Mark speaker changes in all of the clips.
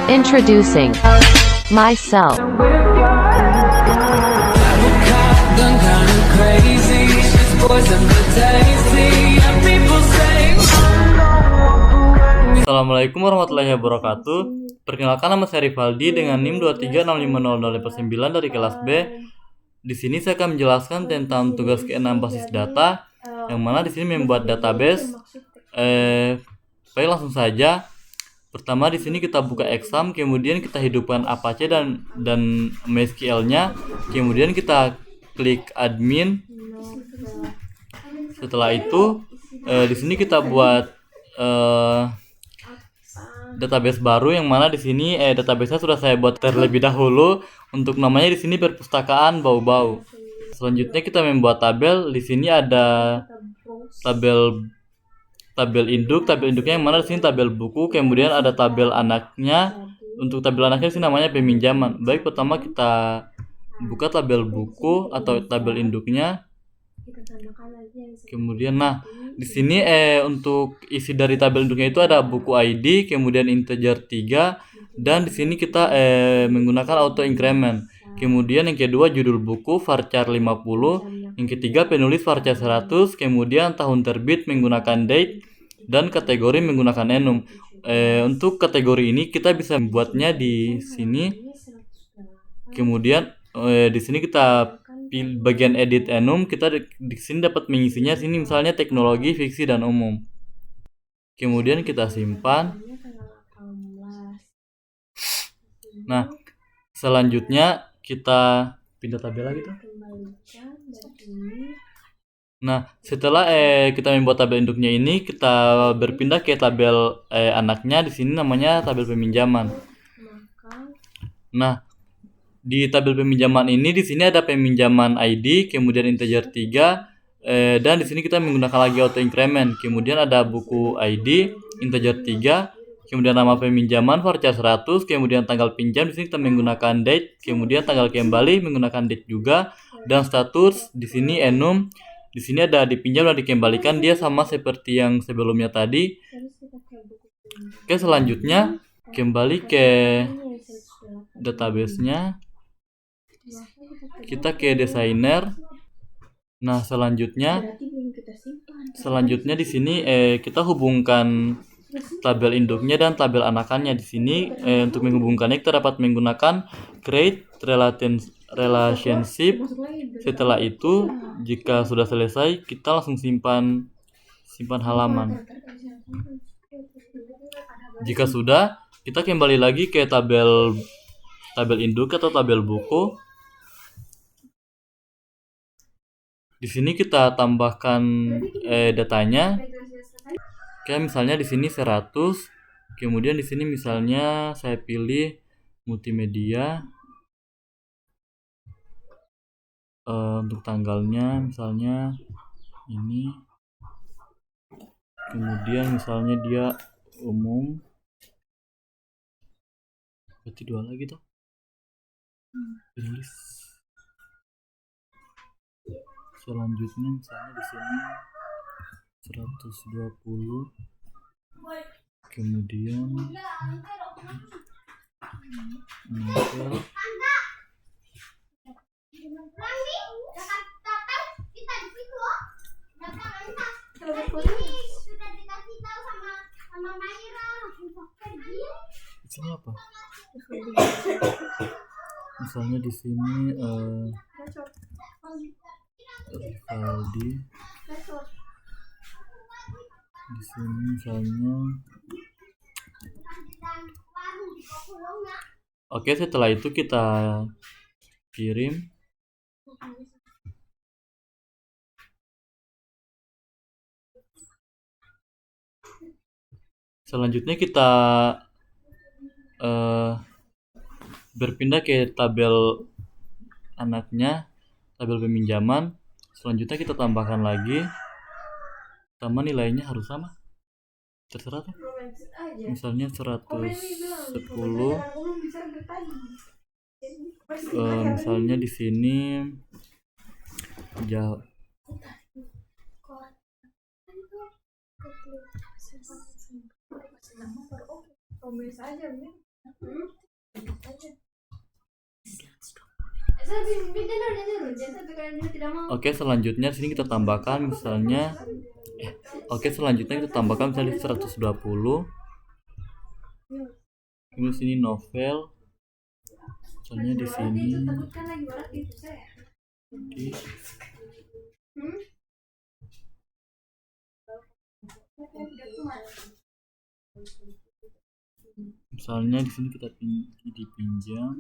Speaker 1: Introducing myself.
Speaker 2: Assalamualaikum warahmatullahi wabarakatuh. Perkenalkan, nama saya Rivaldi dengan NIM 2365009 dari kelas B. Di sini saya akan menjelaskan tentang tugas ke-6 basis data, yang mana di sini membuat database. Baik, langsung saja. Pertama di sini kita buka exam, kemudian kita hidupkan Apache dan MySQL-nya, kemudian kita klik admin. Setelah itu di sini kita buat database baru, yang mana di sini database-nya sudah saya buat terlebih dahulu. Untuk namanya di sini perpustakaan bau-bau. Selanjutnya kita membuat tabel. Di sini ada tabel induknya, yang mana di sini tabel buku, kemudian ada tabel anaknya. Untuk tabel anaknya sih namanya peminjaman. Baik, pertama kita buka tabel buku atau tabel induknya. Kemudian di sini untuk isi dari tabel induknya itu ada buku ID, kemudian integer 3, dan di sini kita menggunakan auto increment. Kemudian yang kedua judul buku varchar 50, yang ketiga penulis varchar 100, kemudian tahun terbit menggunakan date, dan kategori menggunakan enum. Untuk kategori ini kita bisa membuatnya di sini. Kemudian di sini kita pilih bagian edit enum, kita di sini dapat mengisinya. Sini misalnya teknologi, fiksi, dan umum. Kemudian kita simpan. Nah, selanjutnya kita pindah tabel lagi tuh. Nah, setelah kita membuat tabel induknya ini, kita berpindah ke tabel anaknya. Di sini namanya tabel peminjaman. Nah, di tabel peminjaman ini di sini ada peminjaman ID, kemudian integer 3, dan di sini kita menggunakan lagi auto increment. Kemudian ada buku ID, integer 3, kemudian nama peminjaman varchar 100, kemudian tanggal pinjam. Di sini kita menggunakan date, kemudian tanggal kembali menggunakan date juga, dan status di sini enum. Di sini ada dipinjam dan dikembalikan, dia sama seperti yang sebelumnya tadi. Oke, selanjutnya kembali ke database-nya. Kita ke desainer. Nah, selanjutnya di sini kita hubungkan tabel induknya dan tabel anakannya. Di sini untuk menghubungkannya kita dapat menggunakan create relationship. Setelah itu, jika sudah selesai, kita langsung simpan halaman. Jika sudah, kita kembali lagi ke tabel induk atau tabel buku. Di sini kita tambahkan datanya. Kayak misalnya di sini 100. Kemudian di sini misalnya saya pilih multimedia. Untuk tanggalnya misalnya ini. Kemudian misalnya dia umum. Berarti 2 lagi tuh. Tulis. Selanjutnya misalnya di sini 120, kemudian di sini apa? Misalnya di sini Rivaldi. Di sini misalnya. Oke, setelah itu kita kirim. Selanjutnya kita berpindah ke tabel anaknya, tabel peminjaman. Selanjutnya kita tambahkan lagi. Tambah nilainya harus sama, terserah tuh. Misalnya 110. Misalnya di sini jauh. Oke, selanjutnya sini kita tambahkan misalnya selanjutnya kita tambahkan misalnya 120. Kemudian sini novel. Misalnya di sini. Misalnya di sini kita dipinjam.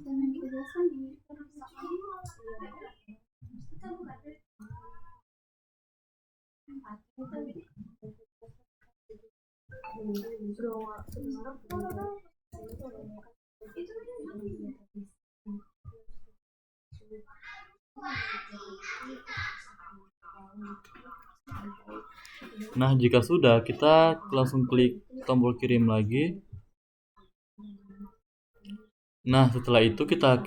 Speaker 2: Nah, jika sudah, kita langsung klik tombol kirim lagi. Nah, setelah itu kita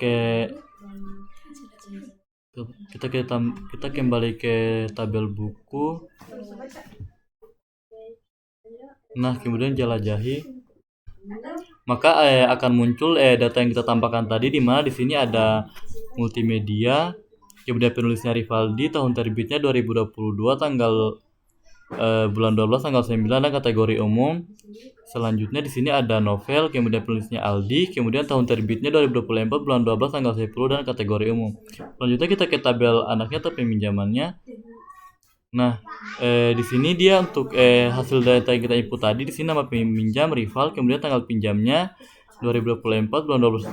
Speaker 2: kembali ke tabel buku. Nah, kemudian jelajahi. Maka akan muncul data yang kita tambahkan tadi, di mana di sini ada multimedia, kemudian penulisnya Rivaldi, tahun terbitnya 2022, tanggal bulan 12 tanggal 9, dan kategori umum. Selanjutnya di sini ada novel, kemudian penulisnya Aldi, kemudian tahun terbitnya 2024 bulan 12 tanggal 10, dan kategori umum. Selanjutnya kita ke tabel anaknya atau peminjamannya. Nah, di sini dia untuk hasil data yang kita input tadi, di sini nama peminjam Rival, kemudian tanggal pinjamnya 2024 bulan 12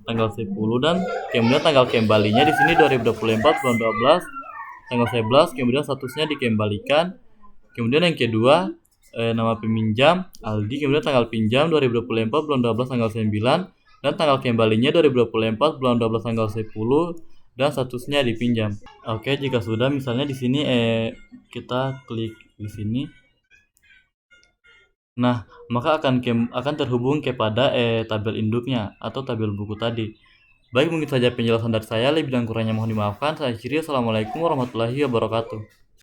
Speaker 2: tanggal 10, dan kemudian tanggal kembalinya di sini 2024 bulan 12 tanggal 11, kemudian statusnya dikembalikan. Kemudian yang kedua, nama peminjam Aldi, kemudian tanggal pinjam 2024 bulan 12 tanggal 9, dan tanggal kembalinya 2024 bulan 12 tanggal 10, dan statusnya dipinjam. Oke, jika sudah, misalnya di sini kita klik di sini. Nah, maka akan terhubung kepada tabel induknya atau tabel buku tadi. Baik, mungkin saja penjelasan dari saya. Lebih dan kurangnya mohon dimaafkan. Saya Ciri. Assalamualaikum warahmatullahi wabarakatuh.